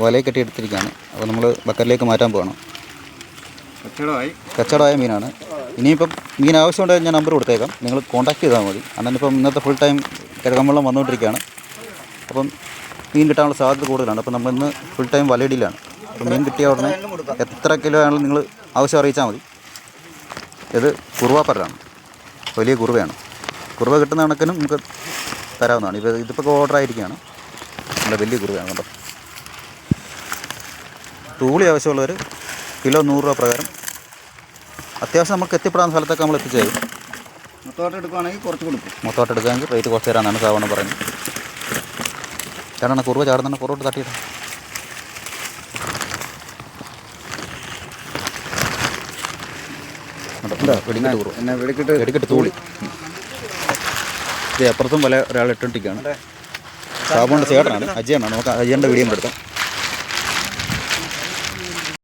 വലയിൽ കെട്ടി എടുത്തിരിക്കുകയാണ്. അപ്പോൾ നമ്മൾ ബക്കറിലേക്ക് മാറ്റാൻ പോകണം. കച്ചവടമായ മീനാണ്. ഇനിയിപ്പം മീൻ ആവശ്യമുണ്ടെങ്കിൽ ഞാൻ നമ്പർ കൊടുത്തേക്കാം, നിങ്ങൾ കോൺടാക്ട് ചെയ്താൽ മതി. അന്നേരം ഇന്നത്തെ ഫുൾ ടൈം കിഴക്കമ്പള്ളം വന്നുകൊണ്ടിരിക്കുകയാണ്. അപ്പം മീൻ കിട്ടാനുള്ള സാധ്യത കൂടുതലാണ്. അപ്പോൾ നമ്മളിന്ന് ഫുൾ ടൈം വലയിടിയിലാണ്. അപ്പോൾ മീൻ കിട്ടിയ ഉടനെ എത്ര കിലോ ആണെങ്കിലും നിങ്ങൾ ആവശ്യം അറിയിച്ചാൽ മതി. ഇത് കുറുവാപ്പരലാണ്, വലിയ കുറുവയാണ്. കുറുവ കിട്ടുന്ന കണക്കിനും നമുക്ക് തരാവുന്നതാണ്. ഇതിപ്പോൾ ഓർഡർ ആയിരിക്കുകയാണ്. നല്ല വലിയ കുറുവയാണ് കേട്ടോ. തൂളി ആവശ്യമുള്ളവർ കിലോ 100 രൂപ പ്രകാരം അത്യാവശ്യം നമുക്ക് എത്തിപ്പെടാൻ സ്ഥലത്തൊക്കെ നമ്മൾ എത്തിച്ചു തരും. മൊത്തമായിട്ട് എടുക്കുകയാണെങ്കിൽ കുറച്ച് കൊടുക്കും. മൊത്തമായിട്ട് എടുക്കുകയാണെങ്കിൽ റേറ്റ് കുറച്ച് തരാമെന്നാണ് സാവണ്ണം പറയുന്നത്. കാരണം കുറുവ ചാടുന്ന പുറത്തോട്ട് തട്ടിയിട്ട് വെടിക്കെട്ട് തൂളി. ഇത് അപ്പുറത്തും പല ഒരാൾ ഇട്ടുകൊണ്ടിരിക്കുകയാണ്. സാബുണ്ട് ചേട്ടനാണ്, അജയനാണ്. നമുക്ക് അജയൻ്റെ വീഡിയോ എടുക്കാം.